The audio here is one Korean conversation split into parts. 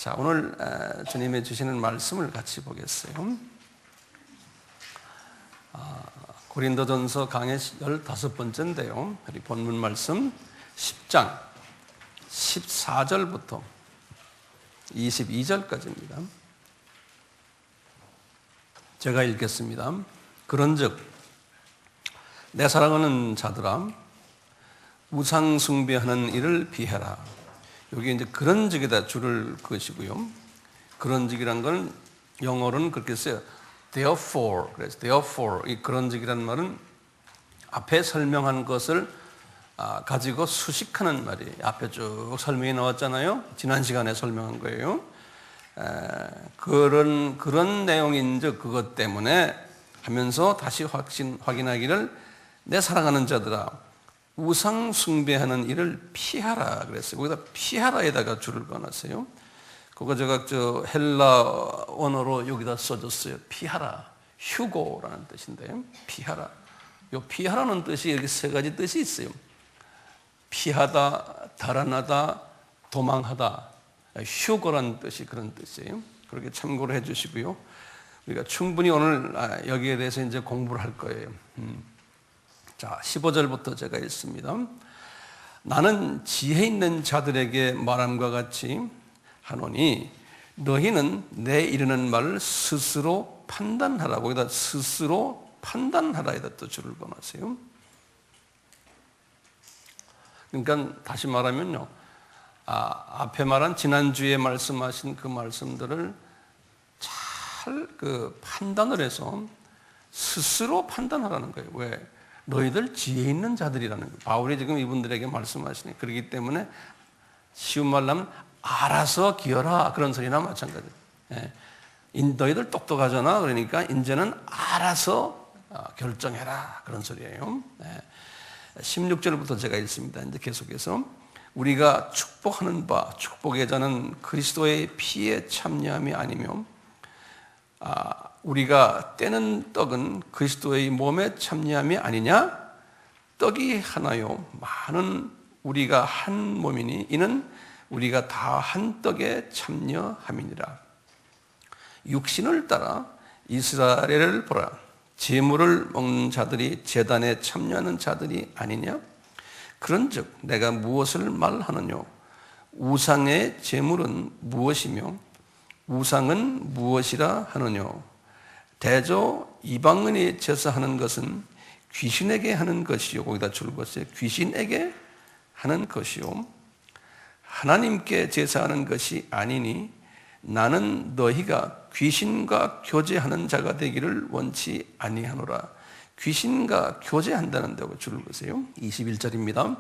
자, 오늘 주님이 주시는 말씀을 같이 보겠어요. 고린도전서 강의 15번째인데요. 우리 본문 말씀 10장 14절부터 22절까지입니다. 제가 읽겠습니다. 그런즉 내 사랑하는 자들아, 우상 숭배하는 일을 피해라. 여기 이제 그런즉에다 줄을 그으시고요. 그런즉이란 건 영어로는 그렇게 써요. Therefore. 그래서 therefore 이 그런즉이라는 말은 앞에 설명한 것을 가지고 수식하는 말이 앞에 쭉 설명이 나왔잖아요. 지난 시간에 설명한 거예요. 그런 내용인즉 그것 때문에 하면서 다시 확인하기를 내 사랑하는 자들아, 우상 숭배하는 일을 피하라 그랬어요. 거기다 피하라에다가 줄을 그어놨어요. 그거 제가 헬라 원어로 여기다 써줬어요. 피하라, 휴고라는 뜻인데요. 피하라. 요 피하라는 뜻이 이렇게 세 가지 뜻이 있어요. 피하다, 달아나다, 도망하다. 휴고라는 뜻이 그런 뜻이에요. 그렇게 참고를 해주시고요. 우리가 충분히 오늘 여기에 대해서 이제 공부를 할 거예요. 자, 15절부터 제가 읽습니다. 나는 지혜 있는 자들에게 말함과 같이 하노니 너희는 내 이르는 말을 스스로 판단하라. 거기다 스스로 판단하라에다 또 줄을 그어놨어요. 그러니까 다시 말하면요, 앞에 말한 지난주에 말씀하신 그 말씀들을 잘 판단을 해서 스스로 판단하라는 거예요. 왜? 너희들 지혜 있는 자들이라는 거예요. 바울이 지금 이분들에게 말씀하시네. 그렇기 때문에 쉬운 말로 하면 알아서 기어라, 그런 소리나 마찬가지예요. 너희들 똑똑하잖아. 그러니까 이제는 알아서 결정해라, 그런 소리예요. 16절부터 제가 읽습니다. 이제 계속해서 우리가 축복하는 바 축복의 자는 그리스도의 피에 참여함이 아니며 우리가 떼는 떡은 그리스도의 몸에 참여함이 아니냐? 떡이 하나요 많은 우리가 한 몸이니 이는 우리가 다 한 떡에 참여함이니라. 육신을 따라 이스라엘을 보라. 제물을 먹는 자들이 제단에 참여하는 자들이 아니냐? 그런즉 내가 무엇을 말하느뇨? 우상의 제물은 무엇이며 우상은 무엇이라 하느뇨? 대저 이방인이 제사하는 것은 귀신에게 하는 것이요. 거기다 줄 것이요. 귀신에게 하는 것이요. 하나님께 제사하는 것이 아니니 나는 너희가 귀신과 교제하는 자가 되기를 원치 아니하노라. 귀신과 교제한다는 데고 줄을 보세요. 21절입니다.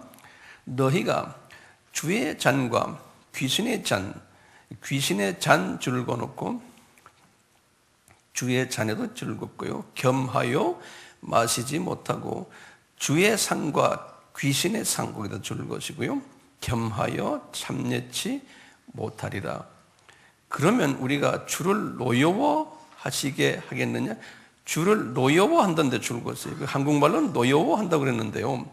너희가 주의 잔과 귀신의 잔 줄을 그어놓고 주의 잔에도 줄을 긋고요. 겸하여 마시지 못하고 주의 상과 귀신의 상 거기다 줄을 것이고요. 겸하여 참여치 못하리라. 그러면 우리가 주를 노여워하시게 하겠느냐? 주를 노여워한다는데 줄을 것이에요. 한국말로는 노여워한다고 그랬는데요.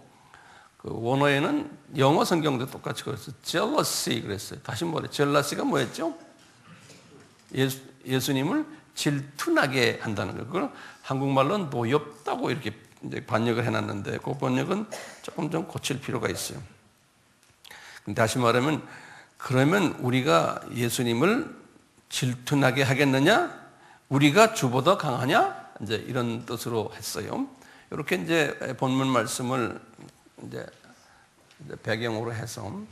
그 원어에는 영어 성경도 똑같이 그랬어요. jealousy 그랬어요. 다시 뭐래? jealousy가 뭐였죠? 예수님을 질투나게 한다는 거예요. 그걸 한국말로는 노엽다고 이렇게 이제 번역을 해놨는데 그 번역은 조금 좀 고칠 필요가 있어요. 다시 말하면 그러면 우리가 예수님을 질투나게 하겠느냐? 우리가 주보다 강하냐? 이제 이런 뜻으로 했어요. 이렇게 이제 본문 말씀을 이제 배경으로 해서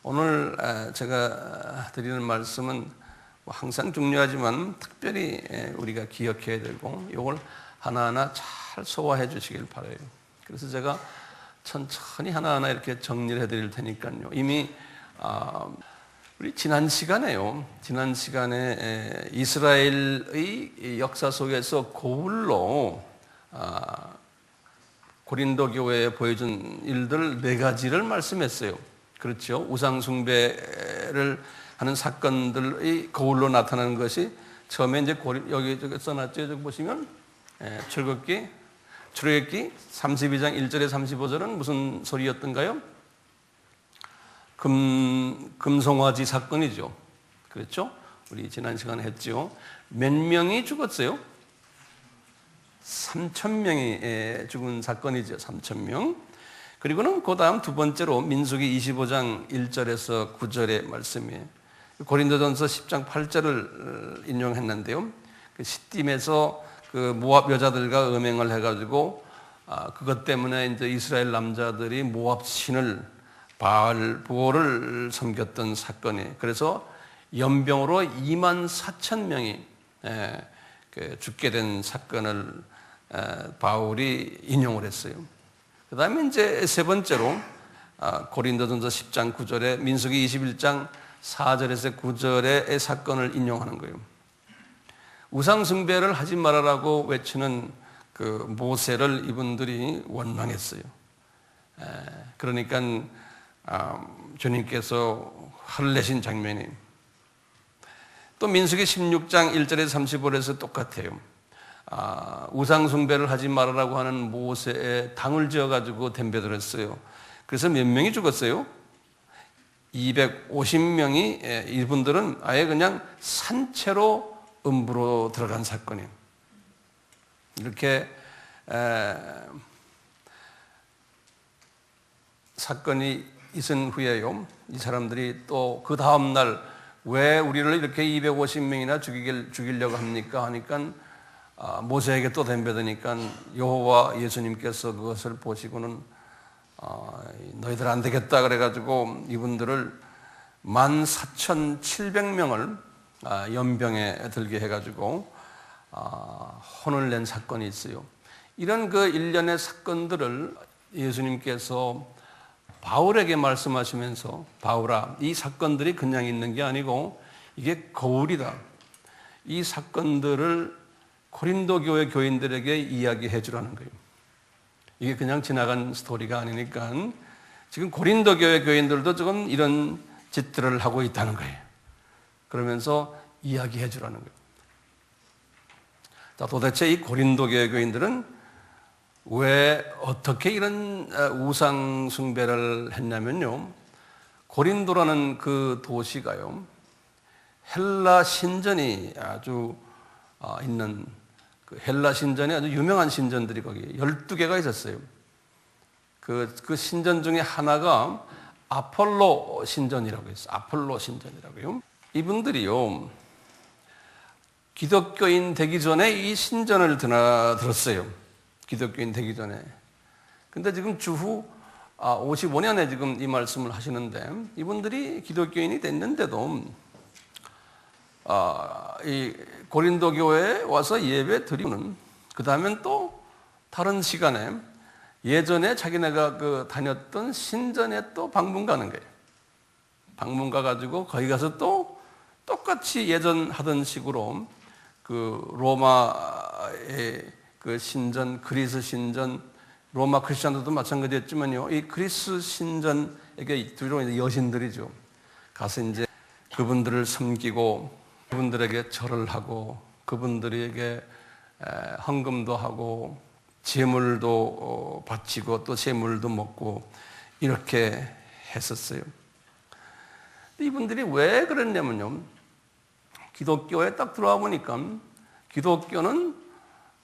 오늘 제가 드리는 말씀은 항상 중요하지만 특별히 우리가 기억해야 되고 이걸 하나하나 잘 소화해 주시길 바라요. 그래서 제가 천천히 하나하나 이렇게 정리를 해드릴 테니까요. 이미 우리 지난 시간에 이스라엘의 역사 속에서 거울로 고린도 교회에 보여준 일들 4가지를 말씀했어요. 그렇죠? 우상 숭배를 하는 사건들의 거울로 나타나는 것이 처음에 이제 여기 써놨죠. 여기 보시면 출애굽기 32장 1절에 35절은 무슨 소리였던가요? 금송아지 사건이죠. 그렇죠? 우리 지난 시간에 했죠. 몇 명이 죽었어요? 3,000명이 죽은 사건이죠. 3,000명. 그리고는 그 다음 두 번째로 민수기 25장 1절에서 9절의 말씀이에요. 고린도전서 10장 8절을 인용했는데요. 그 시딤에서 그 모압 여자들과 음행을 해가지고 그것 때문에 이제 이스라엘 남자들이 모압 신을 바알보를 섬겼던 사건이, 그래서 연병으로 24,000명이 죽게 된 사건을 바울이 인용을 했어요. 그 다음에 이제 세 번째로 고린도전서 10장 9절에 민수기 21장 4절에서 9절의 사건을 인용하는 거예요. 우상 숭배를 하지 말아라고 외치는 그 모세를 이분들이 원망했어요. 그러니까 주님께서 화를 내신 장면이, 또 민수기 16장 1절에서 35절에서 똑같아요. 우상 숭배를 하지 말아라고 하는 모세에 당을 지어가지고 덤벼들었어요. 그래서 몇 명이 죽었어요? 250명이, 이분들은 아예 그냥 산채로 음부로 들어간 사건이에요. 이렇게 사건이 있은 후에요, 이 사람들이 또 그 다음날 왜 우리를 이렇게 250명이나 죽이려고 합니까? 하니까 모세에게 또 덤벼드니까 여호와 예수님께서 그것을 보시고는 너희들 안 되겠다 그래가지고 이분들을 14,700명을 연병에 들게 해가지고 혼을 낸 사건이 있어요. 이런 그 일련의 사건들을 예수님께서 바울에게 말씀하시면서, 바울아, 이 사건들이 그냥 있는 게 아니고 이게 거울이다. 이 사건들을 고린도 교회 교인들에게 이야기해 주라는 거예요. 이게 그냥 지나간 스토리가 아니니까 지금 고린도 교회 교인들도 지금 이런 짓들을 하고 있다는 거예요. 그러면서 이야기해 주라는 거예요. 자, 도대체 이 고린도 교회 교인들은 왜 어떻게 이런 우상 숭배를 했냐면요, 고린도라는 그 도시가요, 헬라 신전이 아주 있는, 그 헬라 신전이 아주 유명한 신전들이 거기 12개가 있었어요. 그 신전 중에 하나가 아폴로 신전이라고 했어요. 아폴로 신전이라고요. 이분들이요, 기독교인 되기 전에 이 신전을 들었어요. 기독교인 되기 전에. 근데 지금 주후 55년에 지금 이 말씀을 하시는데, 이분들이 기독교인이 됐는데도 이 고린도 교회에 와서 예배 드리고는 그 다음엔 또 다른 시간에 예전에 자기네가 그 다녔던 신전에 또 방문 가는 거예요. 방문 가가지고 거기 가서 또 똑같이 예전 하던 식으로 그 로마의 그 신전, 그리스 신전, 로마 크리스천들도 마찬가지였지만요, 이 그리스 신전에게 주로 여신들이죠. 가서 이제 그분들을 섬기고 그분들에게 절을 하고 그분들에게 헌금도 하고 제물도 바치고 또 제물도 먹고 이렇게 했었어요. 이분들이 왜 그랬냐면요, 기독교에 딱 들어와 보니까 기독교는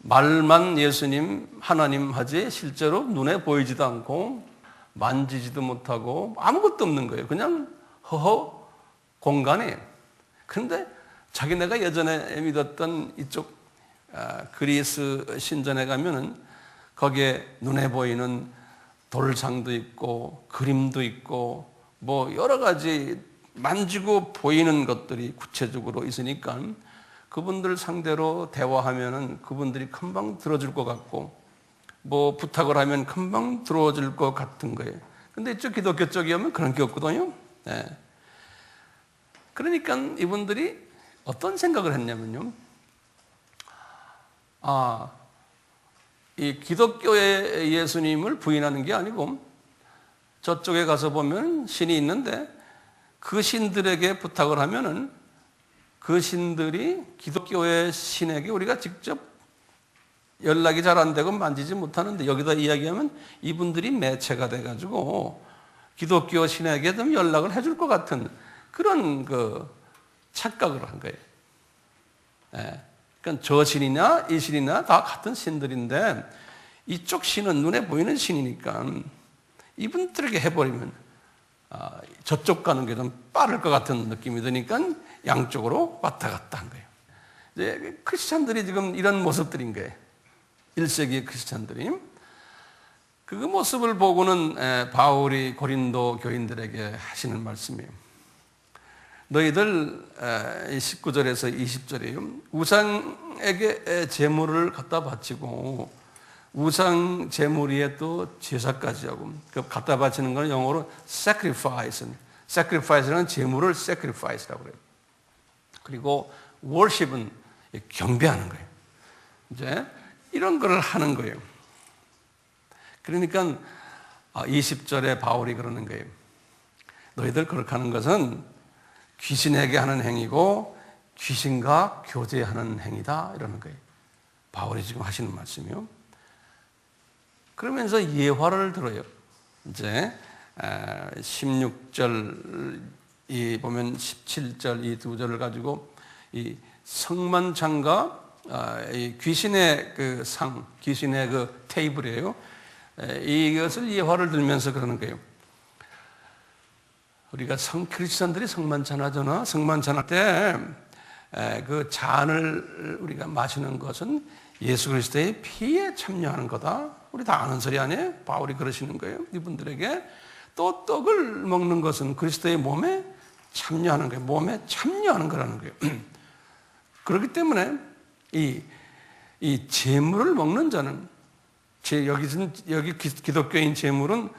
말만 예수님, 하나님 하지 실제로 눈에 보이지도 않고 만지지도 못하고 아무것도 없는 거예요. 그냥 허허 공간이에요. 그런데 자기네가 예전에 믿었던 이쪽 그리스 신전에 가면은 거기에 눈에 보이는 돌상도 있고 그림도 있고 뭐 여러 가지 만지고 보이는 것들이 구체적으로 있으니까 그분들 상대로 대화하면은 그분들이 금방 들어줄 것 같고 뭐 부탁을 하면 금방 들어줄 것 같은 거예요. 근데 이쪽 기독교 쪽에 오면 그런 게 없거든요. 네. 그러니까 이분들이 어떤 생각을 했냐면요, 이 기독교의 예수님을 부인하는 게 아니고 저쪽에 가서 보면 신이 있는데 그 신들에게 부탁을 하면은 그 신들이 기독교의 신에게 우리가 직접 연락이 잘 안 되고 만지지 못하는데 여기다 이야기하면 이분들이 매체가 돼가지고 기독교 신에게 좀 연락을 해줄 것 같은 그런 그 착각을 한 거예요. 예. 그러니까 저 신이나 이 신이나 다 같은 신들인데 이쪽 신은 눈에 보이는 신이니까 이분들에게 해버리면 저쪽 가는 게 좀 빠를 것 같은 느낌이 드니까 양쪽으로 왔다 갔다 한 거예요. 이제 크리스찬들이 지금 이런 모습들인 거예요. 1세기의 크리스찬들이. 그 모습을 보고는 바울이 고린도 교인들에게 하시는 말씀이에요. 너희들 19절에서 20절이에요. 우상에게 제물을 갖다 바치고 우상 제물 위에 또 제사까지 하고, 그 갖다 바치는 건 영어로 sacrifice. sacrifice는 제물을 sacrifice라고 그래요. 그리고 worship은 경배하는 거예요. 이제 이런 걸 하는 거예요. 그러니까 20절에 바울이 그러는 거예요. 너희들 그렇게 하는 것은 귀신에게 하는 행위고 귀신과 교제하는 행위다 이러는 거예요. 바울이 지금 하시는 말씀이요. 그러면서 예화를 들어요. 이제 16절 이 보면 17절 이 두 절을 가지고 이 성만찬과 이 귀신의 그 상, 귀신의 그 테이블이에요. 이것을 예화를 들면서 그러는 거예요. 우리가 크리스천들이 성만찬 하잖아. 성만찬 할 때 그 잔을 우리가 마시는 것은 예수 그리스도의 피에 참여하는 거다. 우리 다 아는 소리 아니에요? 바울이 그러시는 거예요. 이분들에게 또 떡을 먹는 것은 그리스도의 몸에 참여하는 거예요. 몸에 참여하는 거라는 거예요. 그렇기 때문에 이 제물을 먹는 자는 여기 기독교인 제물은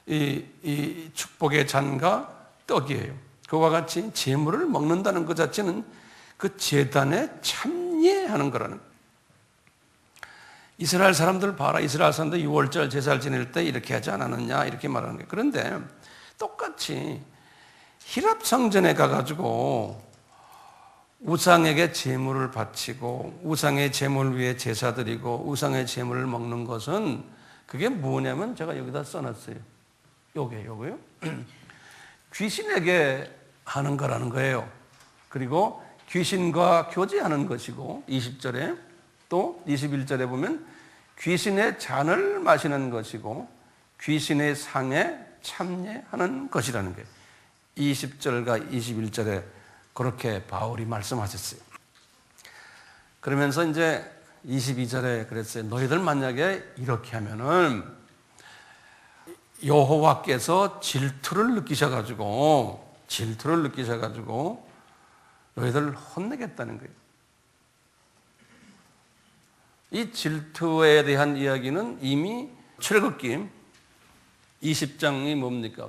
이 축복의 잔과 떡이에요. 그와 같이 제물을 먹는다는 것 자체는 그 제단에 참여하는 거라는 거예요. 이스라엘 사람들 봐라. 이스라엘 사람들 6월절 제사를 지낼 때 이렇게 하지 않았느냐 이렇게 말하는 거예요. 그런데 똑같이 히랍 성전에 가가지고 우상에게 제물을 바치고 우상의 제물 위에 제사 드리고 우상의 제물을 먹는 것은 그게 뭐냐면 제가 여기다 써놨어요. 요거요. 귀신에게 하는 거라는 거예요. 그리고 귀신과 교제하는 것이고 20절에 또 21절에 보면 귀신의 잔을 마시는 것이고 귀신의 상에 참여하는 것이라는 거예요. 20절과 21절에 그렇게 바울이 말씀하셨어요. 그러면서 이제 22절에 그랬어요. 너희들 만약에 이렇게 하면은 여호와께서 질투를 느끼셔가지고 너희들 혼내겠다는 거예요. 이 질투에 대한 이야기는 이미 출애굽기 20장이 뭡니까?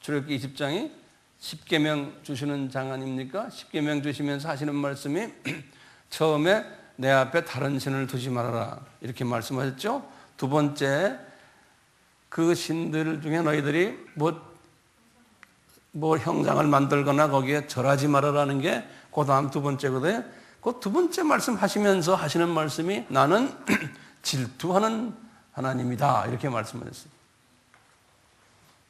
출애굽기 20장이 10계명 주시는 장 아닙니까? 10계명 주시면서 하시는 말씀이 처음에 내 앞에 다른 신을 두지 말아라 이렇게 말씀하셨죠. 두 번째 그 신들 중에 너희들이 뭐 형상을 만들거나 거기에 절하지 말아라는 게 그 다음 두 번째거든요. 그 두 번째 말씀 하시면서 하시는 말씀이 나는 질투하는 하나님이다 이렇게 말씀하셨어요.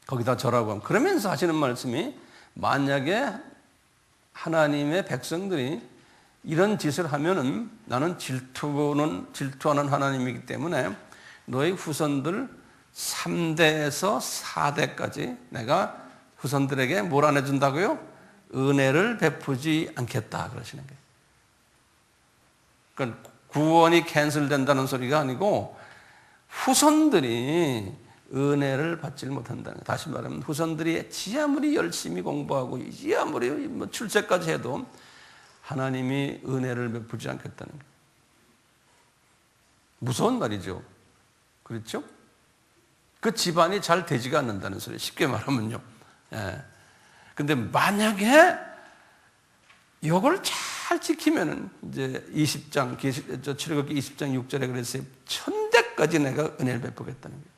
거기다 절하고 하면 그러면서 하시는 말씀이 만약에 하나님의 백성들이 이런 짓을 하면은 나는 질투하는 하나님이기 때문에 너희 후손들 3대에서 4대까지 내가 후손들에게 뭘 안 해준다고요? 은혜를 베푸지 않겠다 그러시는 거예요. 그러니까 구원이 캔슬된다는 소리가 아니고 후손들이 은혜를 받지 못한다는 거예요. 다시 말하면 후손들이 지 아무리 열심히 공부하고 지 아무리 출세까지 해도 하나님이 은혜를 베푸지 않겠다는 거예요. 무서운 말이죠. 그렇죠? 그 집안이 잘 되지가 않는다는 소리. 쉽게 말하면요. 예. 근데 만약에 이걸 잘 지키면은 이제 20장, 출애굽기 20장 6절에 그랬어요. 1000대까지 내가 은혜를 베푸겠다는 거예요.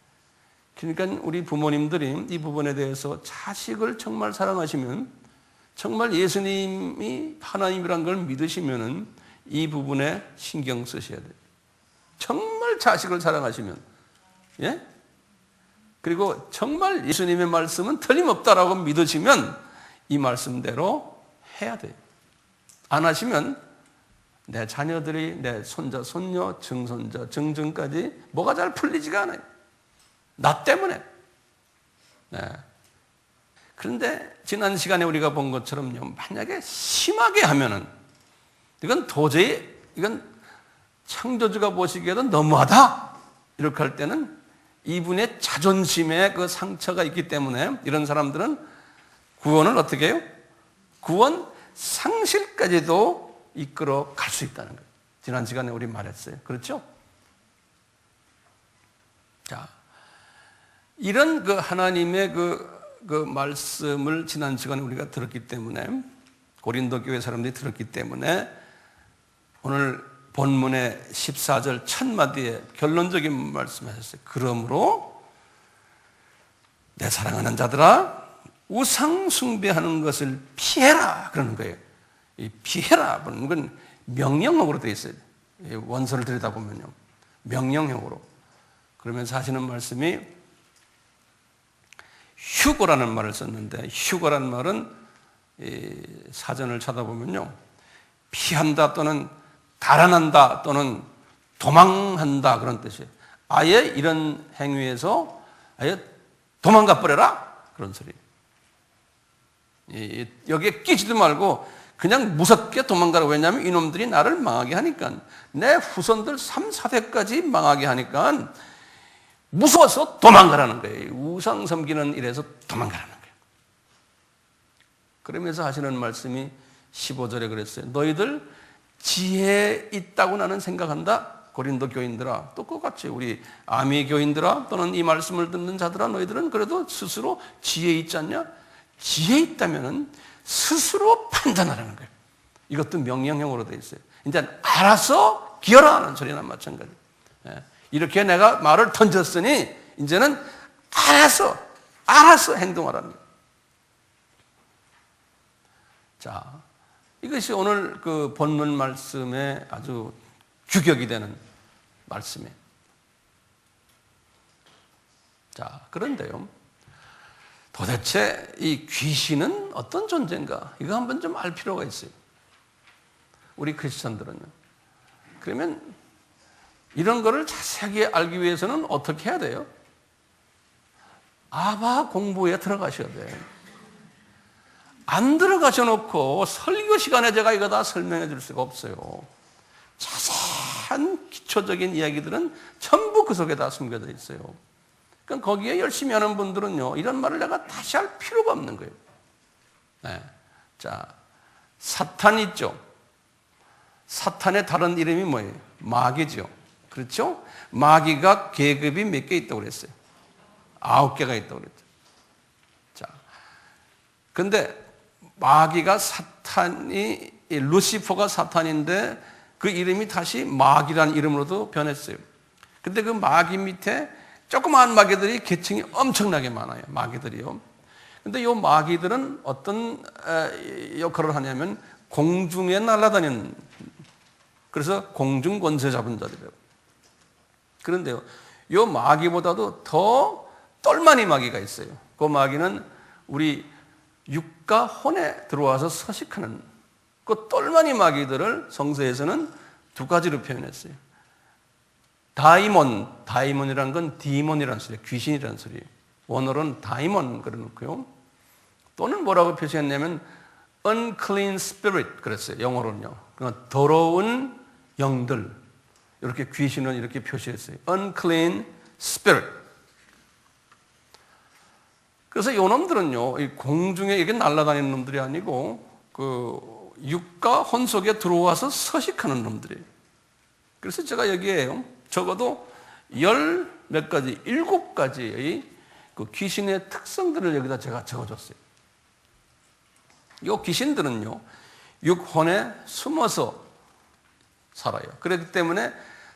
그러니까 우리 부모님들이 이 부분에 대해서 자식을 정말 사랑하시면, 정말 예수님이 하나님이란 걸 믿으시면은 이 부분에 신경 쓰셔야 돼요. 정말 자식을 사랑하시면, 예? 그리고 정말 예수님의 말씀은 틀림없다라고 믿으시면 이 말씀대로 해야 돼요. 안 하시면 내 자녀들이, 내 손자, 손녀, 증손자, 증증까지 뭐가 잘 풀리지가 않아요. 나 때문에. 네. 그런데 지난 시간에 우리가 본 것처럼요, 만약에 심하게 하면은 이건 도저히, 이건 창조주가 보시기에도 너무하다 이렇게 할 때는 이분의 자존심에 그 상처가 있기 때문에 이런 사람들은 구원을 어떻게 해요? 구원 상실까지도 이끌어 갈 수 있다는 거예요. 지난 시간에 우리 말했어요. 그렇죠? 자, 이런 그 하나님의 그 말씀을 지난 시간에 우리가 들었기 때문에, 고린도 교회 사람들이 들었기 때문에 오늘 본문의 14절 첫 마디에 결론적인 말씀하셨어요. 그러므로 내 사랑하는 자들아, 우상 숭배하는 것을 피해라 그러는 거예요. 이 피해라 그러는 건 명령형으로 되어 있어요. 원서를 들여다보면요, 명령형으로. 그러면서 하시는 말씀이 휴고라는 말을 썼는데, 휴고라는 말은 사전을 찾아보면요, 피한다 또는 달아난다 또는 도망한다 그런 뜻이에요. 아예 이런 행위에서 아예 도망가 버려라 그런 소리예요. 여기에 끼지도 말고 그냥 무섭게 도망가라. 왜냐하면 이놈들이 나를 망하게 하니까, 내 후손들 3, 4대까지 망하게 하니까 무서워서 도망가라는 거예요. 우상 섬기는 일에서 도망가라는 거예요. 그러면서 하시는 말씀이 15절에 그랬어요. 너희들 지혜 있다고 나는 생각한다. 고린도 교인들아, 또 똑같이 우리 아미 교인들아, 또는 이 말씀을 듣는 자들아, 너희들은 그래도 스스로 지혜 있지 않냐? 지혜 있다면 스스로 판단하라는 거예요. 이것도 명령형으로 되어 있어요. 이제 알아서 기어라 하는 소리나 마찬가지. 이렇게 내가 말을 던졌으니 이제는 알아서 행동하라는 거예요. 자, 이것이 오늘 그 본문 말씀에 아주 규격이 되는 말씀이에요. 자, 그런데요, 도대체 이 귀신은 어떤 존재인가? 이거 한번 좀 알 필요가 있어요. 우리 크리스천들은요. 그러면 이런 거를 자세하게 알기 위해서는 어떻게 해야 돼요? 아바 공부에 들어가셔야 돼요. 안 들어가셔 놓고 설교 시간에 제가 이거 다 설명해 줄 수가 없어요. 자세한 기초적인 이야기들은 전부 그 속에 다 숨겨져 있어요. 그러니까 거기에 열심히 하는 분들은요, 이런 말을 내가 다시 할 필요가 없는 거예요. 네. 자, 사탄 있죠. 사탄의 다른 이름이 뭐예요? 마귀죠. 그렇죠? 마귀가 계급이 몇 개 있다고 그랬어요? 9개가 있다고 그랬죠. 자, 근데 마귀가 사탄이, 루시퍼가 사탄인데 그 이름이 다시 마귀라는 이름으로도 변했어요. 근데 그 마귀 밑에 조그마한 마귀들이 계층이 엄청나게 많아요. 마귀들이요. 근데 이 마귀들은 어떤 역할을 하냐면 공중에 날아다니는, 그래서 공중 권세 잡은 자들이에요. 그런데요, 이 마귀보다도 더 똘마니 마귀가 있어요. 그 마귀는 우리 육과 혼에 들어와서 서식하는 그 똘마니 마귀들을 성서에서는 두 가지로 표현했어요. 다이몬이라는 건 디몬이라는 소리예요. 귀신이라는 소리예요. 원어로는 다이몬 그려놓고요. 또는 뭐라고 표시했냐면 unclean spirit 그랬어요. 영어로는요. 그러니까 더러운 영들, 이렇게 귀신은 이렇게 표시했어요. unclean spirit. 그래서 이 놈들은요, 이 공중에 이렇게 날아다니는 놈들이 아니고 그 육과 혼 속에 들어와서 서식하는 놈들이에요. 그래서 제가 여기에요, 적어도 10몇 가지, 7가지의 그 귀신의 특성들을 여기다 제가 적어줬어요. 이 귀신들은요, 육혼에 숨어서 살아요. 그렇기 때문에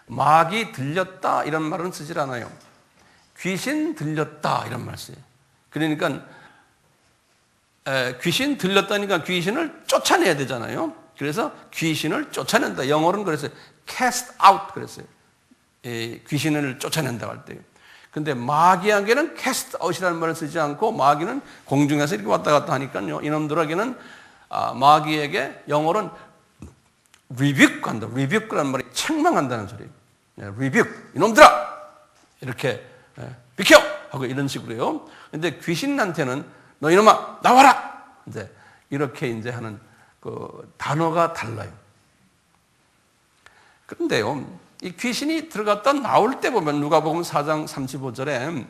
마귀 들렸다 이런 말은 쓰질 않아요. 귀신 들렸다 이런 말 써요. 그러니까 귀신 들렸다니까 귀신을 쫓아내야 되잖아요. 그래서 귀신을 쫓아낸다. 영어로는 그래서 cast out 그랬어요. 귀신을 쫓아낸다고 할 때요. 근데 마귀에게는 cast out이라는 말을 쓰지 않고 마귀는 공중에서 이렇게 왔다 갔다 하니까요. 이놈들에게는 마귀에게 영어로는 리뷰한다. 리뷰라는 말이 책망한다는 소리예요. 리뷰, 이놈들아! 이렇게 비켜! 하고 이런 식으로요. 근데 귀신한테는 너 이놈아 나와라! 이제 이렇게 이제 하는 그 단어가 달라요. 그런데요, 이 귀신이 들어갔다 나올 때 보면 누가복음 4장 35절에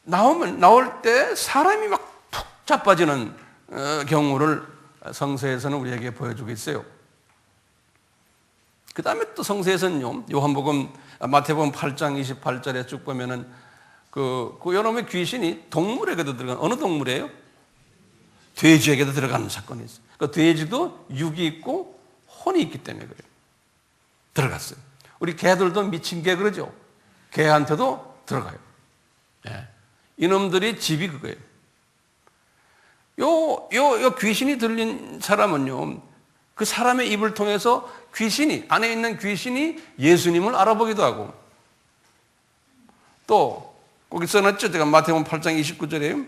나올 때 사람이 막 푹 자빠지는 경우를 성서에서는 우리에게 보여주고 있어요. 그 다음에 또 성서에서는요, 마태복음 8장 28절에 쭉 보면은 그 여놈의 귀신이 동물에게도 들어간, 어느 동물이에요? 돼지에게도 들어가는 사건이 있어요. 그 돼지도 육이 있고 혼이 있기 때문에 그래요. 들어갔어요. 우리 개들도 미친 개 그러죠? 개한테도 들어가요. 예. 이놈들이 집이 그거예요. 요 귀신이 들린 사람은요, 그 사람의 입을 통해서 안에 있는 귀신이 예수님을 알아보기도 하고, 또, 거기 써놨죠? 제가 마태복음 8장 29절에요.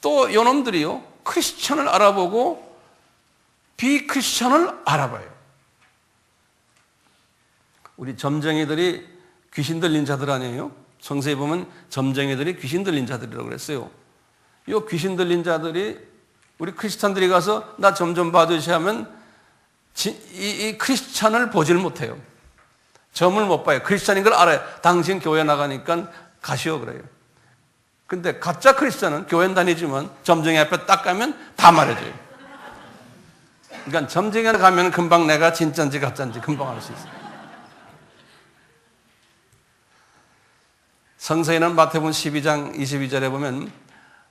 또, 요 놈들이요, 크리스천을 알아보고, 비크리스천을 알아봐요. 우리 점쟁이들이 귀신 들린 자들 아니에요? 성서에 보면 점쟁이들이 귀신 들린 자들이라고 그랬어요. 이 귀신 들린 자들이 우리 크리스찬들이 가서 나 점 좀 봐주시 하면 이 크리스찬을 보질 못해요. 점을 못 봐요. 크리스찬인 걸 알아요. 당신 교회 나가니까 가시오 그래요. 근데 가짜 크리스찬은 교회 다니지만 점쟁이 앞에 딱 가면 다 말해줘요. 그러니까 점쟁이에 가면 금방 내가 진짜인지 가짜인지 금방 알 수 있어요. 성서에는 마태복음 12장 22절에 보면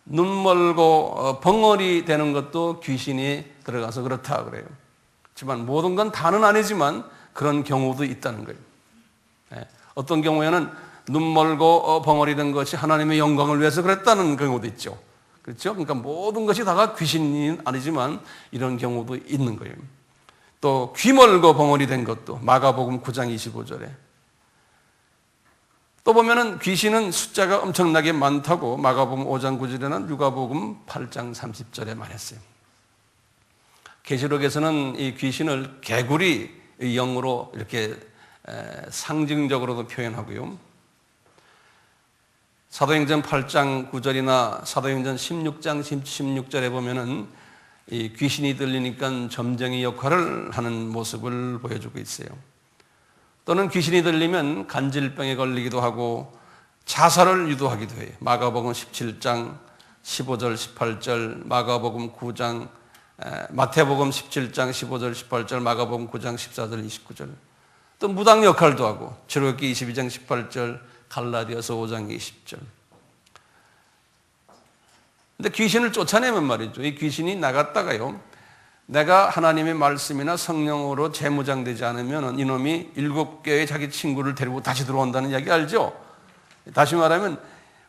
눈 멀고 벙어리 되는 것도 귀신이 들어가서 그렇다 그래요. 하지만 모든 건 다는 아니지만 그런 경우도 있다는 거예요. 어떤 경우에는 눈 멀고 벙어리 된 것이 하나님의 영광을 위해서 그랬다는 경우도 있죠. 그렇죠? 그러니까 모든 것이 다가 귀신이 아니지만 이런 경우도 있는 거예요. 또 귀 멀고 벙어리 된 것도 마가복음 9장 25절에 또 보면은 귀신은 숫자가 엄청나게 많다고 마가복음 5장 9절에는 누가복음 8장 30절에 말했어요. 계시록에서는 이 귀신을 개구리 영으로 이렇게 상징적으로도 표현하고요. 사도행전 8장 9절이나 사도행전 16장 16절에 보면은 이 귀신이 들리니까 점쟁이 역할을 하는 모습을 보여주고 있어요. 또는 귀신이 들리면 간질병에 걸리기도 하고 자살을 유도하기도 해요. 마가복음 17장 15절 18절, 마가복음 9장, 마태복음 17장 15절 18절, 마가복음 9장 14절 29절. 또 무당 역할도 하고 출애굽기 22장 18절, 갈라디아서 5장 20절. 근데 귀신을 쫓아내면 말이죠. 이 귀신이 나갔다가요, 내가 하나님의 말씀이나 성령으로 재무장되지 않으면 이놈이 7개의 자기 친구를 데리고 다시 들어온다는 이야기 알죠? 다시 말하면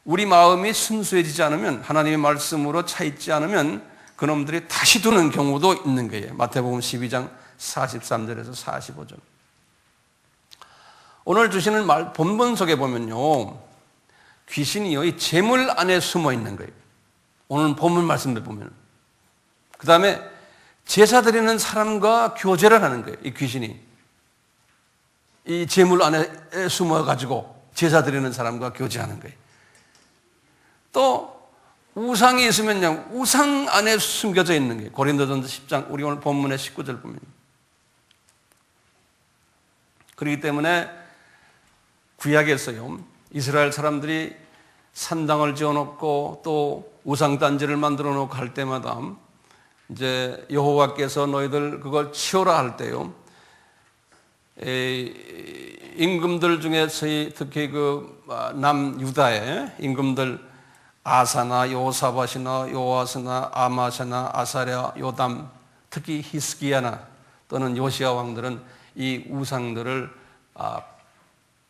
우리 마음이 순수해지지 않으면, 하나님의 말씀으로 차있지 않으면 그놈들이 다시 도는 경우도 있는 거예요. 마태복음 12장 43절에서 45절. 오늘 주시는 본문 속에 보면요, 귀신이요, 이 재물 안에 숨어 있는 거예요. 오늘 본문 말씀을 보면. 그 다음에 제사 드리는 사람과 교제를 하는 거예요. 이 귀신이 이 재물 안에 숨어가지고 제사 드리는 사람과 교제하는 거예요. 또 우상이 있으면요, 우상 안에 숨겨져 있는 거예요. 고린도전서 10장, 우리 오늘 본문의 19절 보면. 그렇기 때문에 구약에서요, 이스라엘 사람들이 산당을 지어놓고 또 우상단지를 만들어 놓고 할 때마다 이제 여호와께서 너희들 그걸 치우라 할 때요, 임금들 중에서 특히 그 남유다의 임금들 아사나 요사밧이나 요아스나 아마샤나 아사랴 요담, 특히 히스기야나 또는 요시야 왕들은 이 우상들을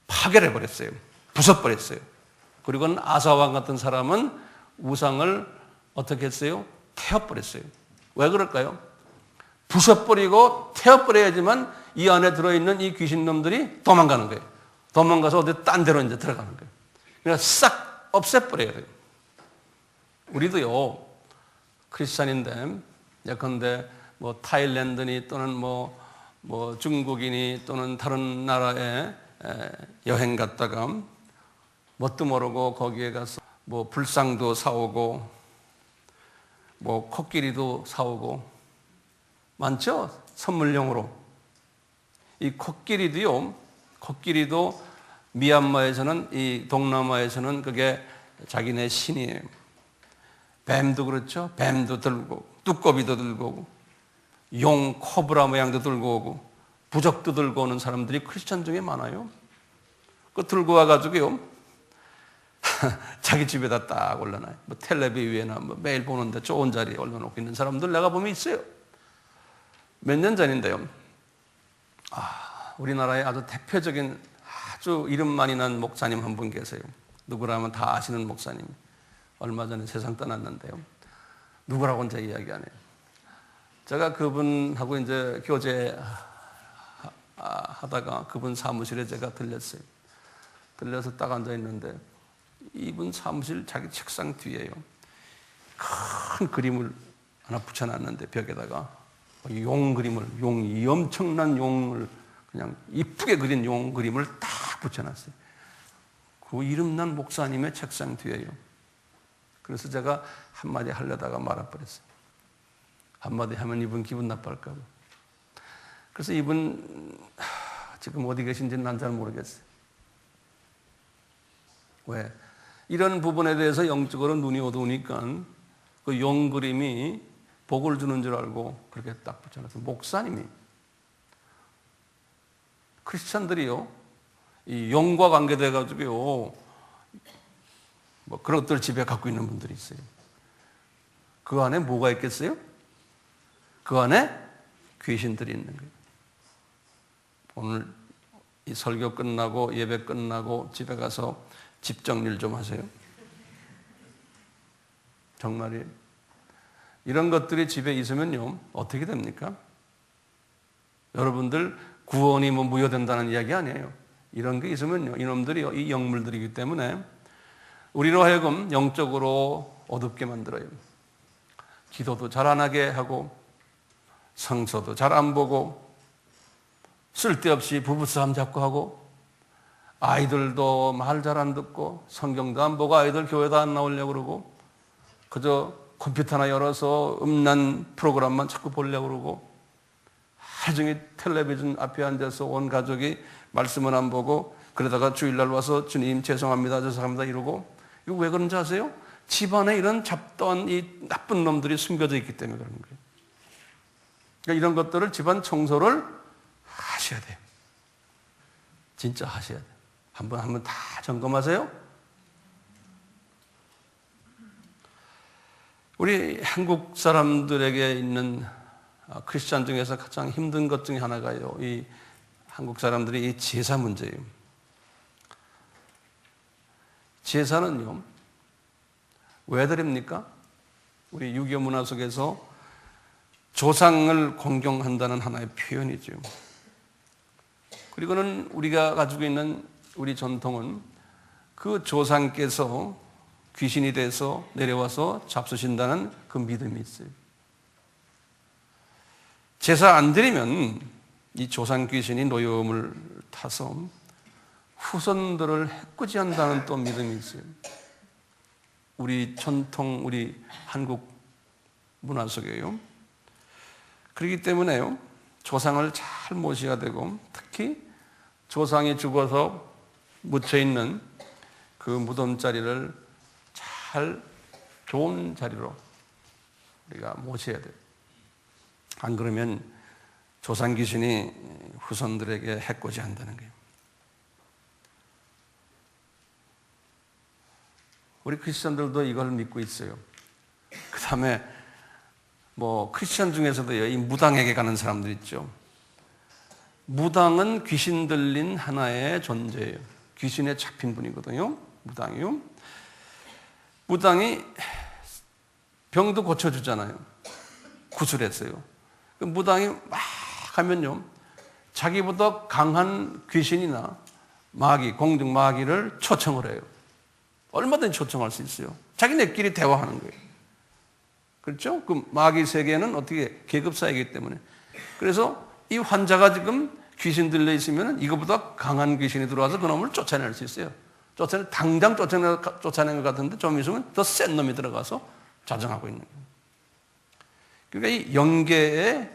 파괴해 버렸어요. 부숴버렸어요. 그리고는 아사 왕 같은 사람은 우상을 어떻게 했어요? 태워버렸어요. 왜 그럴까요? 부숴버리고 태워버려야지만 이 안에 들어있는 이 귀신놈들이 도망가는 거예요. 도망가서 어디 딴 데로 이제 들어가는 거예요. 그러니까 싹 없애버려야 돼요. 우리도요, 크리스찬인데, 예컨대 뭐 타일랜드니 또는 뭐 뭐 중국인이 또는 다른 나라에 여행 갔다가 뭣도 모르고 거기에 가서 뭐 불상도 사오고 뭐 코끼리도 사오고 많죠? 선물용으로. 이 코끼리도 미얀마에서는, 이 동남아에서는 그게 자기네 신이에요. 뱀도 그렇죠? 뱀도 들고 두꺼비도 들고 오고 용, 코브라 모양도 들고 오고 부적도 들고 오는 사람들이 크리스천 중에 많아요. 그거 들고 와가지고요 자기 집에다 딱 올려놔요. 뭐 텔레비 위에나 뭐 매일 보는데 좋은 자리에 올려놓고 있는 사람들 내가 보면 있어요. 몇 년 전인데요, 우리나라에 아주 대표적인 아주 이름 많이 난 목사님 한 분 계세요. 누구라면 다 아시는 목사님. 얼마 전에 세상 떠났는데요. 누구라고 이제 이야기 안 해요. 제가 그분하고 이제 교제 하다가 그분 사무실에 제가 들렸어요. 들려서 딱 앉아 있는데 이분 사무실 자기 책상 뒤에요, 큰 그림을 하나 붙여놨는데 벽에다가 용 그림을, 이 엄청난 용을 그냥 이쁘게 그린 용 그림을 딱 붙여놨어요. 그 이름난 목사님의 책상 뒤에요. 그래서 제가 한마디 하려다가 말아버렸어요. 한마디 하면 이분 기분 나빠할까 봐. 그래서 이분 지금 어디 계신지는 난 잘 모르겠어요. 왜? 이런 부분에 대해서 영적으로 눈이 어두우니까 그 용 그림이 복을 주는 줄 알고 그렇게 딱 붙여놨어요. 목사님이. 크리스찬들이요, 이 용과 관계돼가지고요, 뭐 그런 것들 집에 갖고 있는 분들이 있어요. 그 안에 뭐가 있겠어요? 그 안에 귀신들이 있는 거예요. 오늘 이 설교 끝나고 예배 끝나고 집에 가서 집 정리를 좀 하세요. 정말이에요. 이런 것들이 집에 있으면요 어떻게 됩니까? 여러분들 구원이 뭐 무효된다는 이야기 아니에요. 이런 게 있으면요 이놈들이요, 이 영물들이기 때문에 우리로 하여금 영적으로 어둡게 만들어요. 기도도 잘 안 하게 하고 성서도 잘 안 보고 쓸데없이 부부싸움 자꾸 하고 아이들도 말 잘 안 듣고 성경도 안 보고 아이들 교회도 안 나오려고 그러고 그저 컴퓨터나 열어서 음란 프로그램만 자꾸 보려고 그러고 하루 종일 텔레비전 앞에 앉아서 온 가족이 말씀을 안 보고 그러다가 주일날 와서 주님 죄송합니다 죄송합니다 이러고, 이거 왜 그런지 아세요? 집안에 이런 잡다한 이 나쁜 놈들이 숨겨져 있기 때문에 그런 거예요. 그러니까 이런 것들을 집안 청소를 하셔야 돼요. 진짜 하셔야 돼요. 한번 다 점검하세요. 우리 한국 사람들에게 있는 크리스찬 중에서 가장 힘든 것 중에 하나가요, 이 한국 사람들이 이 제사 문제예요. 제사는요 왜 드립니까? 우리 유교 문화 속에서 조상을 공경한다는 하나의 표현이죠. 그리고는 우리가 가지고 있는 우리 전통은 그 조상께서 귀신이 돼서 내려와서 잡수신다는 그 믿음이 있어요. 제사 안 드리면 이 조상 귀신이 노여움을 타서 후손들을 해코지한다는 또 믿음이 있어요. 우리 전통, 우리 한국 문화 속에요. 그렇기 때문에요 조상을 잘 모셔야 되고, 특히 조상이 죽어서 묻혀있는 그 무덤자리를 잘 좋은 자리로 우리가 모셔야 돼요. 안 그러면 조상 귀신이 후손들에게 해코지 한다는 거예요. 우리 크리스천들도 이걸 믿고 있어요. 그 다음에 뭐 크리스천 중에서도 이 무당에게 가는 사람들 있죠. 무당은 귀신 들린 하나의 존재예요. 귀신에 잡힌 분이거든요. 무당이요. 무당이 병도 고쳐주잖아요. 구슬했어요. 무당이 막 하면요 자기보다 강한 귀신이나 마귀, 공중 마귀를 초청을 해요. 얼마든지 초청할 수 있어요. 자기네끼리 대화하는 거예요. 그렇죠? 그 마귀 세계는 어떻게 계급 사회이기 때문에. 그래서 이 환자가 지금 귀신 들려 있으면 이거보다 강한 귀신이 들어와서 그놈을 쫓아낼 수 있어요. 당장 쫓아낸 것 같은데 좀 있으면 더 센 놈이 들어가서 자정하고 있는 거예요. 그러니까 이 영계의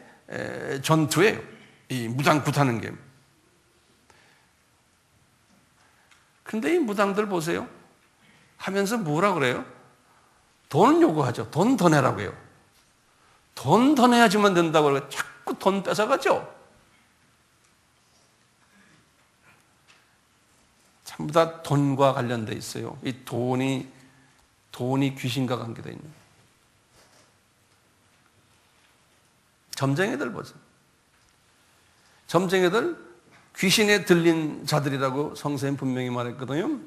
전투예요. 이 무당 굿하는 게. 그런데 이 무당들 보세요. 하면서 뭐라 그래요? 돈 요구하죠. 돈 더 내라고 해요. 돈 더 내야지만 된다고 그러고 자꾸 돈 뺏어가죠. 전부 다 돈과 관련돼 있어요. 이 돈이 귀신과 관계되어 있는. 점쟁이들 보세요. 점쟁이들 귀신에 들린 자들이라고 성서엔 분명히 말했거든요.